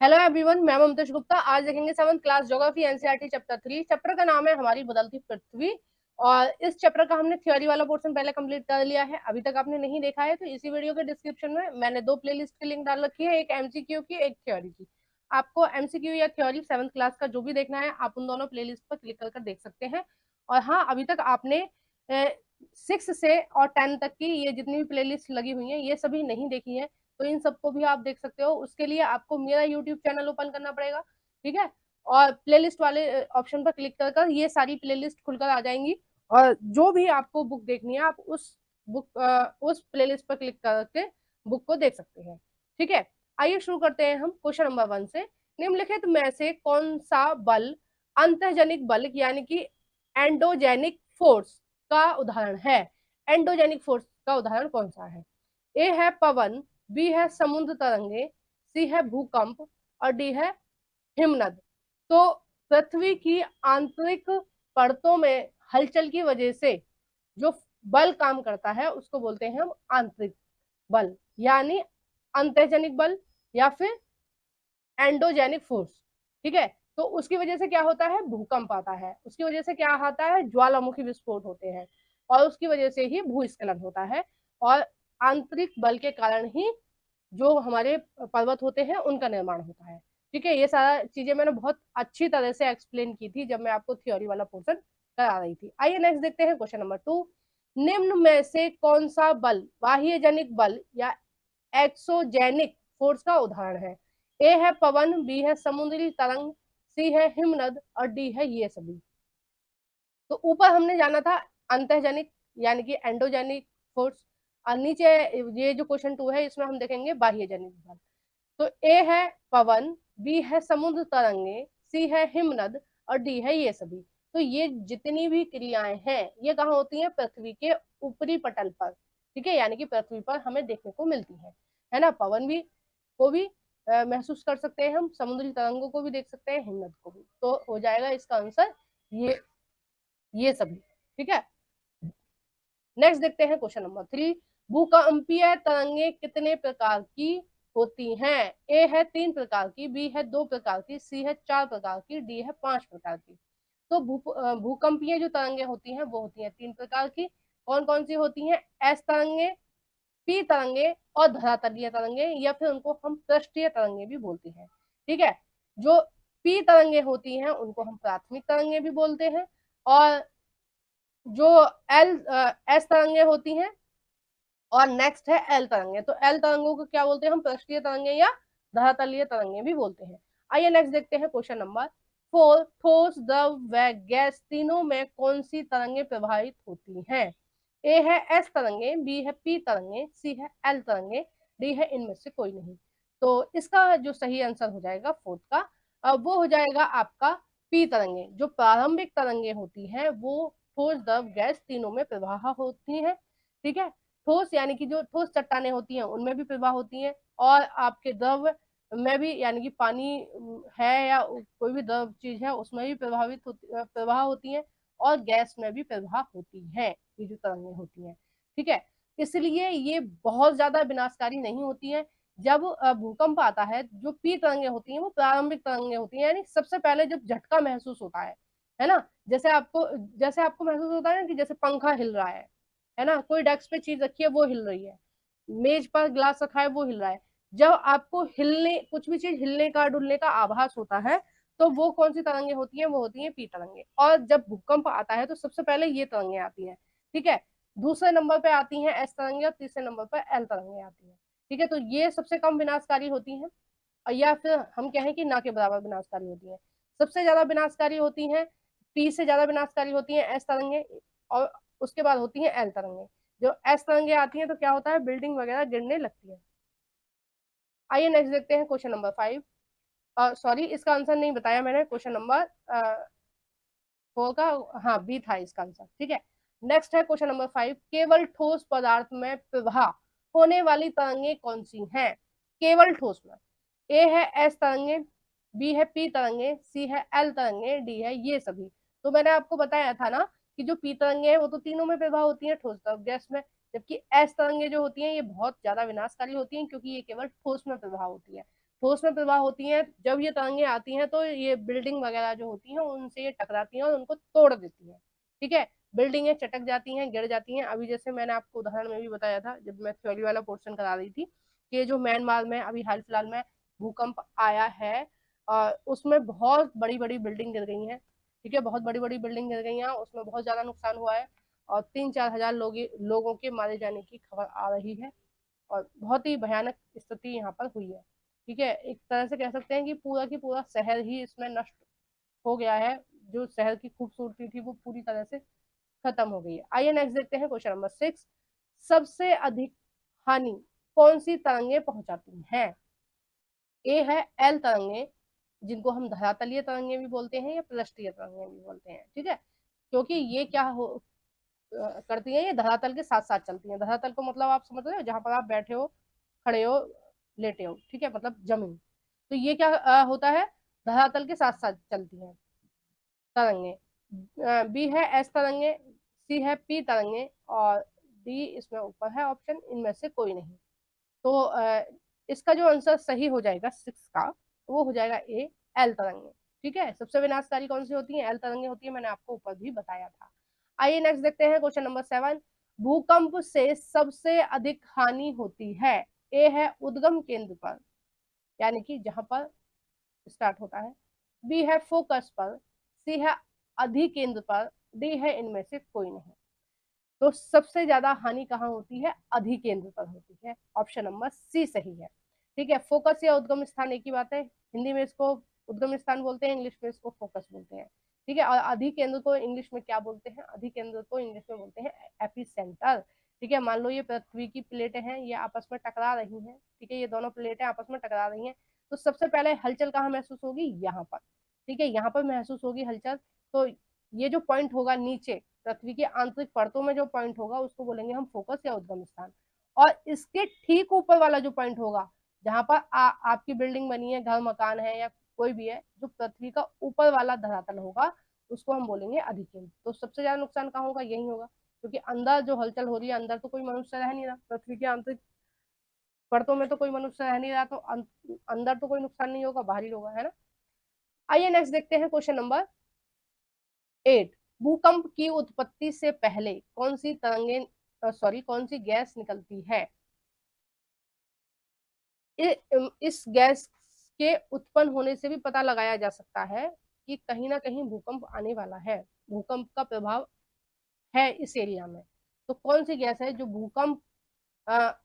Hello everyone, मैं ममताज गुप्ता। आज देखेंगे 7th class geography NCERT chapter 3। Chapter का नाम है हमारी बदलती पृथ्वी। और इस चैप्टर का हमने थ्योरी वाला पोर्शन पहले कंप्लीट कर लिया है। अभी तक आपने नहीं देखा है तो इसी वीडियो के डिस्क्रिप्शन में मैंने दो प्लेलिस्ट की लिंक डाल रखी है, एक एमसीक्यू की, एक थ्योरी की। आपको एमसीक्यू या थ्योरी 7th क्लास का जो भी देखना है आप उन दोनों प्लेलिस्ट पर क्लिक कर देख सकते हैं। और हाँ, अभी तक आपने 6 से और 10 तक की ये जितनी भी प्लेलिस्ट लगी हुई है ये सभी नहीं देखी है, तो इन सबको भी आप देख सकते हो। उसके लिए आपको मेरा यूट्यूब चैनल ओपन करना पड़ेगा, ठीक है। और प्लेलिस्ट वाले ऑप्शन पर क्लिक कर ये सारी प्लेलिस्ट खुलकर आ जाएंगी। और जो भी आपको बुक देखनी है आप उस प्लेलिस्ट पर क्लिक करके बुक को देख सकते हैं, ठीक है। आइए शुरू करते हैं हम क्वेश्चन नंबर 1 से। निम्नलिखित में से कौन सा बल अंतःजनिक बल यानी कि एंडोजेनिक फोर्स का उदाहरण है? एंडोजेनिक फोर्स का उदाहरण कौन सा है? ए है पवन, बी है समुद्र तरंगे, सी है भूकंप और डी है हिमनद। तो पृथ्वी की आंतरिक परतों में हलचल की वजह से जो बल काम करता है उसको बोलते हैं हम आंतरिक बल, यानी अंतःजनिक बल या फिर एंडोजेनिक फोर्स, ठीक है। तो उसकी वजह से क्या होता है? भूकंप आता है। उसकी वजह से क्या आता है? ज्वालामुखी विस्फोट होते हैं। और उसकी वजह से ही भूस्खलन होता है। और आंतरिक बल के कारण ही जो हमारे पर्वत होते हैं उनका निर्माण होता है, ठीक है। ये सारा चीजें मैंने बहुत अच्छी तरह से एक्सप्लेन की थी जब मैं आपको थ्योरी वाला पोर्शन करा रही थी। आइए नेक्स्ट देखते हैं क्वेश्चन नंबर 2। निम्न में से कौन सा बल बाह्यजनिक बल या एक्सोजेनिक फोर्स का उदाहरण है? ए है पवन, बी है समुद्री तरंग, सी है हिमनद और डी है ये सभी। तो ऊपर हमने जाना था अंतःजनिक यानी कि एंडोजेनिक फोर्स, और नीचे ये जो क्वेश्चन 2 है इसमें हम देखेंगे बाह्यजनिक बल। तो ए है पवन, बी है समुद्र तरंगे, सी है हिमनद और डी है ये सभी। तो ये जितनी भी क्रियाएं हैं ये कहाँ होती हैं? पृथ्वी के ऊपरी पटल पर, ठीक है, यानी कि पृथ्वी पर हमें देखने को मिलती है ना। पवन भी को भी महसूस कर सकते हैं हम, समुद्री तरंगों को भी देख सकते हैं, हिमनद को भी। तो हो जाएगा इसका आंसर ये सभी, ठीक है। नेक्स्ट देखते हैं क्वेश्चन नंबर 3। भूकंपीय तरंगे कितने प्रकार की होती हैं? ए है 3 प्रकार की, बी है 2 प्रकार की, सी है 4 प्रकार की, डी है 5 प्रकार की। तो भूकंपीय जो तरंगे होती हैं वो होती हैं 3 प्रकार की। कौन कौन सी होती हैं? एस तरंगे, पी तरंगे और धरातलीय तरंगे, या फिर उनको हम पृष्ठीय तरंगे भी बोलते हैं, ठीक है। जो पी तरंगे होती हैं उनको हम प्राथमिक तरंगे भी बोलते हैं। और जो एल एस तरंगे होती हैं और नेक्स्ट है एल तरंगे, तो एल तरंगों को क्या बोलते हैं हम? पृष्ठीय तरंगे या धरातलीय तरंगे भी बोलते हैं। आइए नेक्स्ट देखते हैं क्वेश्चन नंबर 4। ठोस, द्रव व गैस तीनों में कौन सी तरंगे प्रभावित होती हैं? ए है एस तरंगे, बी है पी तरंगे, सी है एल तरंगे, डी है इनमें से कोई नहीं। तो इसका जो सही आंसर हो जाएगा फोर्थ का, वो हो जाएगा आपका पी तरंगे। जो प्रारंभिक तरंगे होती हैं वो ठोस, द्रव, गैस तीनों में प्रवाह होती हैं, ठीक है। ठोस यानी कि जो ठोस चट्टाने होती हैं उनमें भी प्रवाह होती हैं, और आपके द्रव में भी यानी कि पानी है या कोई भी द्रव चीज है उसमें भी प्रवाह होती है, और गैस में भी प्रवाह होती है ये जो तरंगें होती हैं, ठीक है। इसलिए ये बहुत ज्यादा विनाशकारी नहीं होती है। जब भूकंप आता है जो पी तरंगे होती हैं वो प्रारंभिक तरंगे होती हैं, यानी सबसे पहले जब झटका महसूस होता है ना। जैसे आपको महसूस होता है ना कि जैसे पंखा हिल रहा है ना, कोई डेस्क पे चीज रखी है वो हिल रही है, मेज पर ग्लास रखा है वो हिल रहा है। जब आपको हिलने कुछ भी चीज हिलने का डुलने का आभास होता है तो वो कौन सी तरंगे होती हैं? वो होती हैं पी तरंगे। और जब भूकंप आता है तो सबसे पहले ये तरंगे आती हैं, ठीक है। दूसरे नंबर पे आती हैं एस तरंगे और तीसरे नंबर पर एल तरंगे आती हैं, ठीक है। तो ये सबसे कम विनाशकारी होती हैं, या फिर हम कहें कि ना के बराबर विनाशकारी होती हैं। सबसे ज्यादा विनाशकारी होती हैं, पी से ज्यादा विनाशकारी होती हैं एस तरंगे, और उसके बाद होती हैं एल तरंगे। जो एस तरंगे आती हैं तो क्या होता है? बिल्डिंग वगैरह गिरने लगती है। आइए नेक्स्ट देखते हैं क्वेश्चन नंबर 5। सॉरी, इसका आंसर नहीं बताया मैंने, क्वेश्चन नंबर 4 का, हाँ बी था इसका आंसर, ठीक है। नेक्स्ट है क्वेश्चन नंबर 5। केवल ठोस पदार्थ में प्रवाह होने वाली तरंगे कौन सी हैं? केवल ठोस में ए है एस तरंगे, बी है पी तरंगे, सी है एल तरंगे, डी है ये सभी। तो मैंने आपको बताया था ना कि जो पी तरंगे है वो तो तीनों में प्रभाव होती है, ठोस, द्रव, गैस में। जबकि एस तरंगे जो होती हैं ये बहुत ज्यादा विनाशकारी होती हैं क्योंकि ये केवल ठोस में प्रभाव होती है। ठोस में प्रवाह होती हैं। जब ये तरंगे आती हैं तो ये बिल्डिंग वगैरह जो होती हैं उनसे ये टकराती हैं और उनको तोड़ देती हैं। ठीक है, बिल्डिंगें चटक जाती हैं, गिर जाती हैं। अभी जैसे मैंने आपको उदाहरण में भी बताया था जब मैं थ्योरी वाला पोर्शन करा रही थी कि ये जो म्यांमार में अभी हाल फिलहाल में भूकंप आया है, उसमें बहुत बड़ी बड़ी बिल्डिंग गिर गई हैं। ठीक है, बहुत बड़ी बड़ी बिल्डिंग गिर गई हैं, उसमें बहुत ज्यादा नुकसान हुआ है और 3-4 हजार लोगों के मारे जाने की खबर आ रही है और बहुत ही भयानक स्थिति यहाँ पर हुई है। ठीक है, एक तरह से कह सकते हैं कि पूरा की पूरा शहर ही इसमें नष्ट हो गया है। जो शहर की खूबसूरती थी वो पूरी तरह से खत्म हो गई है। आइए नेक्स्ट देखते हैं क्वेश्चन नंबर 6। सबसे अधिक हानि कौन सी तरंगे पहुंचाती हैं? ए है एल तरंगे, जिनको हम धरातलीय तरंगे भी बोलते हैं या पृष्ठीय तरंगे भी बोलते हैं। ठीक है, क्योंकि ये क्या करती हैं, ये धरातल के साथ साथ चलती हैं। धरातल को मतलब आप समझ रहे हो, जहां पर आप बैठे हो, खड़े हो, लेटे हो। ठीक है, मतलब जमीन। तो ये क्या होता है, धरातल के साथ साथ चलती हैं तरंगे। बी है एस तरंगे, सी है पी तरंगे और डी इसमें ऊपर है ऑप्शन, इनमें से कोई नहीं। तो इसका जो आंसर सही हो जाएगा 6 का, वो हो जाएगा ए एल तरंगे। ठीक है, सबसे विनाशकारी कौन सी होती है? एल तरंगे होती है, मैंने आपको ऊपर भी बताया था। आइए नेक्स्ट देखते हैं क्वेश्चन नंबर 7। भूकंप से सबसे अधिक हानि होती है? ए है उद्गम केंद्र पर, यानी कि जहां पर स्टार्ट होता है। बी है फोकस पर, सी है अधिकेंद्र पर, डी है इनमें से कोई नहीं। तो सबसे ज्यादा हानि कहाँ होती है? अधिकेंद्र पर होती है। ऑप्शन नंबर सी सही है। ठीक है, फोकस या उद्गम स्थान एक ही बात है। हिंदी में इसको उद्गम स्थान बोलते हैं, इंग्लिश में इसको फोकस बोलते हैं। ठीक है, और अधिकेंद्र को इंग्लिश में क्या बोलते हैं? अधिकेंद्र को इंग्लिश में बोलते हैं एपिसेंटर। ठीक है, मान लो ये पृथ्वी की प्लेटें हैं, ये आपस में टकरा रही हैं। ठीक है, ये दोनों प्लेटें आपस में टकरा रही हैं, तो सबसे पहले हलचल कहाँ महसूस होगी? यहाँ पर। ठीक है, यहाँ पर महसूस होगी हलचल। तो ये जो पॉइंट होगा नीचे पृथ्वी की आंतरिक परतों में, जो पॉइंट होगा उसको बोलेंगे हम फोकस या उद्गम स्थान। और इसके ठीक ऊपर वाला जो पॉइंट होगा, जहां पर आपकी बिल्डिंग बनी है, घर मकान है या कोई भी है, जो पृथ्वी का ऊपर वाला धरातल होगा, उसको हम बोलेंगे अधिकेंद्र। तो सबसे ज्यादा नुकसान कहाँ होगा? यही होगा, क्योंकि अंदर जो हलचल हो रही है, अंदर तो कोई मनुष्य रह नहीं रहा, पृथ्वी की आंतरिक परतों में तो कोई मनुष्य रह नहीं रहा, तो अंदर तो कोई नुकसान नहीं होगा, बाहर ही होगा, है ना। आइए नेक्स्ट देखते हैं क्वेश्चन नंबर 8। भूकंप की उत्पत्ति से पहले कौन सी कौन सी गैस निकलती है? इस गैस के उत्पन्न होने से भी पता लगाया जा सकता है कि कहीं ना कहीं भूकंप आने वाला है, भूकंप का प्रभाव है इस एरिया में। तो कौन सी गैस है जो भूकंप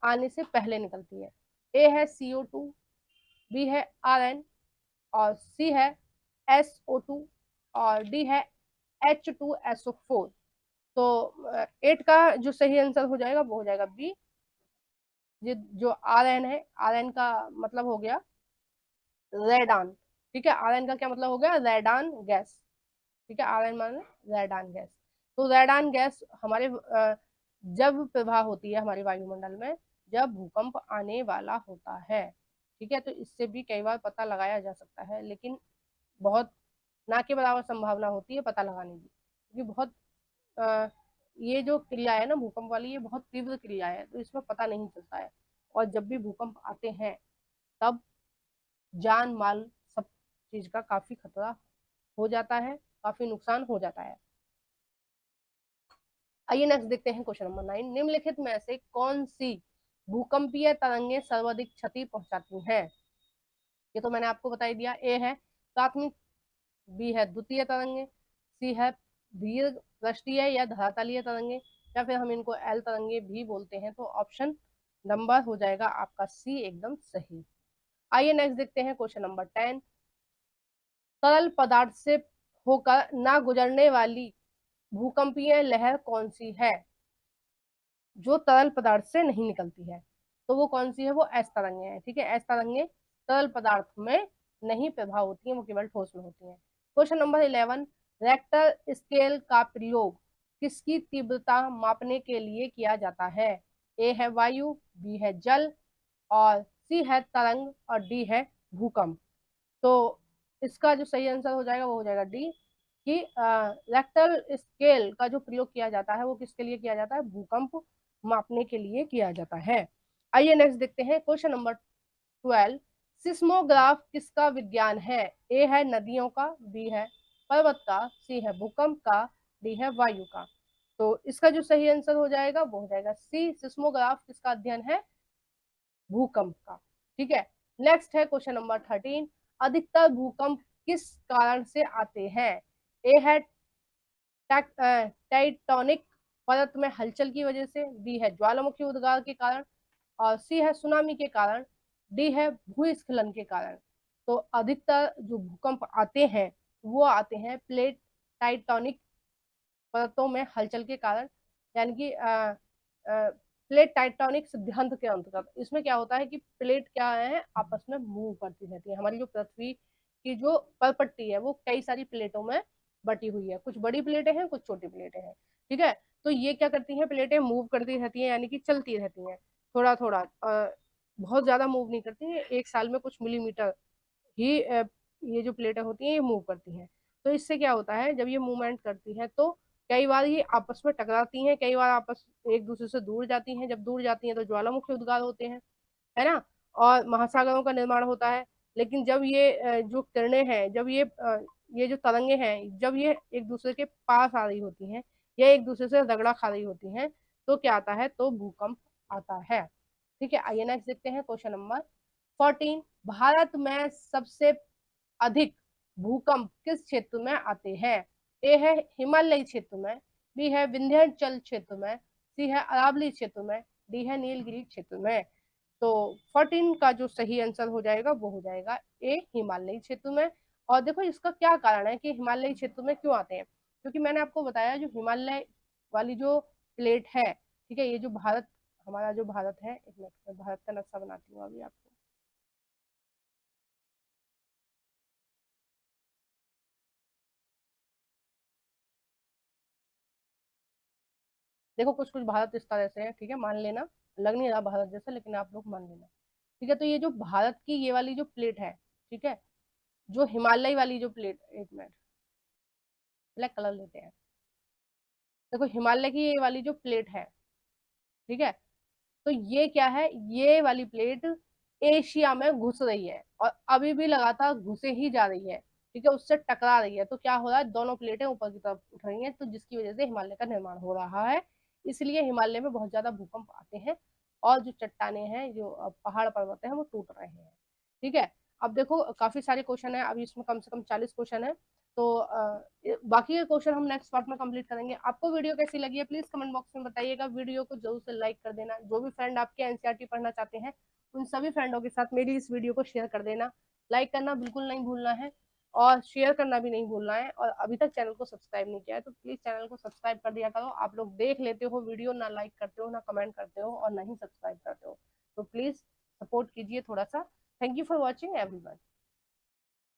आने से पहले निकलती है? ए है CO2, बी है Rn और सी है SO2 और डी है H2SO4। तो 8 का जो सही आंसर हो जाएगा वो हो जाएगा बी। ये जो Rn है, Rn का मतलब हो गया रेडान। ठीक है, Rn का क्या मतलब हो गया? Radon gas. ठीक है, Rn माने रेडान गैस। तो रेडान गैस हमारे जब प्रवाह होती है हमारे वायुमंडल में, जब भूकंप आने वाला होता है। ठीक है, तो इससे भी कई बार पता लगाया जा सकता है, लेकिन बहुत ना के बराबर संभावना होती है पता लगाने की, क्योंकि बहुत अ, ये जो क्रिया है ना भूकंप वाली, ये बहुत तीव्र क्रिया है, तो इसमें पता नहीं चलता है। और जब भी भूकंप आते हैं तब जान माल सब चीज का काफी खतरा हो जाता है, काफी नुकसान हो जाता है। आइए नेक्स्ट देखते हैं क्वेश्चन नंबर 9। निम्नलिखित में से कौन सी भूकंपीय तरंगें सर्वाधिक क्षति पहुंचाती हैं? ये तो मैंने आपको बता ही दिया। ए है प्राथमिक, बी है द्वितीय तरंगे, सी है दीर्घ पृष्ठीय या धरातलीय तरंगे, या फिर हम इनको एल तरंगे भी बोलते हैं। तो ऑप्शन नंबर हो जाएगा आपका सी एकदम सही। आइए नेक्स्ट देखते हैं क्वेश्चन नंबर 10। तरल पदार्थ से होकर ना गुजरने वाली भूकंपीय लहर कौन सी है? जो तरल पदार्थ से नहीं निकलती है, तो वो कौन सी है? वो एस तरंगे है। ठीक है, एस तरंगे तरल पदार्थ में नहीं प्रभाव होती है, वो केवल ठोस में होती है। Question number 11। रेक्टर स्केल का प्रयोग किसकी तीव्रता मापने के लिए किया जाता है? ए है वायु, बी है जल और सी है तरंग और डी है भूकंप। तो इसका जो सही आंसर हो जाएगा वो हो जाएगा डी, कि रेक्टर स्केल का जो प्रयोग किया जाता है वो किसके लिए किया जाता है? भूकंप मापने के लिए किया जाता है। आइए नेक्स्ट देखते हैं क्वेश्चन नंबर 12। सिस्मोग्राफ किसका विज्ञान है? ए है नदियों का, बी है पर्वत का, सी है भूकंप का, डी है वायु का। तो इसका जो सही आंसर हो जाएगा वो हो जाएगा सी, सिस्मोग्राफ किसका अध्ययन है? भूकंप का। ठीक है। नेक्स्ट है क्वेश्चन नंबर 13, अधिकतर भूकंप किस कारण से आते हैं? ए है टाइटॉनिक परत में हलचल की वजह से, बी है ज्वालामुखी उद्गार के कारण, और सी है सुनामी के कारण, डी है भूस्खलन के कारण। तो अधिकतर जो भूकंप आते हैं वो आते हैं प्लेट टाइटॉनिक परतों में हलचल के कारण, यानी कि प्लेट टाइटॉनिक सिद्धांत के अंतर्गत। इसमें क्या होता है कि प्लेट क्या है, आपस में मूव करती रहती है। हमारी जो पृथ्वी की जो परपट्टी है वो कई सारी प्लेटों में बटी हुई है, कुछ बड़ी प्लेटें हैं, कुछ छोटी प्लेटें हैं। ठीक है। तो ये क्या करती हैं, प्लेटें मूव करती रहती हैं, यानी कि चलती रहती हैं थोड़ा थोड़ा, बहुत ज्यादा मूव नहीं करती है, एक साल में कुछ मिलीमीटर ही ये जो प्लेटें होती हैं ये मूव करती हैं। तो इससे क्या होता है, जब ये मूवमेंट करती हैं तो कई बार ये आपस में टकराती हैं, कई बार आपस एक दूसरे से दूर जाती हैं। जब दूर जाती हैं तो ज्वालामुखी उद्गार होते हैं, है ना, और महासागरों का निर्माण होता है। लेकिन जब ये जो किरणें हैं, जब ये जो तरंगे हैं, जब ये एक दूसरे के पास आ रही होती हैं या एक दूसरे से रगड़ा खा रही होती हैं, तो क्या आता है, तो भूकंप आता है। ठीक है। आइए नेक्स्ट देखते हैं क्वेश्चन नंबर 14, भारत में सबसे अधिक भूकंप किस क्षेत्र में आते हैं? ए है हिमालयी क्षेत्र में, बी है विंध्याचल क्षेत्र में, सी है अरावली क्षेत्र में, डी है नीलगिरी क्षेत्र में। तो 14 का जो सही आंसर हो जाएगा वो हो जाएगा ए, हिमालयी क्षेत्र में। और देखो इसका क्या कारण है कि हिमालयी क्षेत्र में क्यों आते हैं, क्योंकि मैंने आपको बताया जो हिमालय वाली जो प्लेट है, ठीक है, ये जो भारत, हमारा जो भारत है, एक मिनट में भारत का नक्शा बनाती हूँ अभी आपको। देखो कुछ कुछ भारत इस तरह से है, ठीक है, मान लेना, लग नहीं रहा भारत जैसा, लेकिन आप लोग मान लेना। ठीक है। तो ये जो भारत की ये वाली जो प्लेट है, ठीक है, जो हिमालय वाली जो प्लेट, एक मिनट, ब्लैक कलर लेते हैं। देखो हिमालय की ये वाली जो प्लेट है, ठीक है, तो ये क्या है, ये वाली प्लेट एशिया में घुस रही है और अभी भी लगातार घुसे ही जा रही है। ठीक है, उससे टकरा रही है। तो क्या हो रहा है, दोनों प्लेटें ऊपर की तरफ उठ रही हैं, तो जिसकी वजह से हिमालय का निर्माण हो रहा है। इसलिए हिमालय में बहुत ज्यादा भूकंप आते हैं और जो चट्टाने हैं, जो पहाड़ पर्वत है, वो टूट रहे हैं। ठीक है। अब देखो काफी सारे क्वेश्चन है, अभी इसमें कम से कम 40 क्वेश्चन है। तो बाकी के क्वेश्चन हम नेक्स्ट पार्ट में कंप्लीट करेंगे। आपको वीडियो कैसी लगी है प्लीज कमेंट बॉक्स में बताइएगा। वीडियो को जरूर से लाइक कर देना। जो भी फ्रेंड आपके एनसीईआरटी पढ़ना चाहते हैं उन सभी फ्रेंडों के साथ मेरी इस वीडियो को शेयर कर देना। लाइक करना बिल्कुल नहीं भूलना है और शेयर करना भी नहीं भूलना है। और अभी तक चैनल को सब्सक्राइब नहीं किया है तो प्लीज चैनल को सब्सक्राइब कर दिया करो। आप लोग देख लेते हो वीडियो, ना लाइक करते हो, ना कमेंट करते हो, और ना ही सब्सक्राइब करते हो। तो प्लीज सपोर्ट कीजिए थोड़ा सा। Thank you for watching everyone.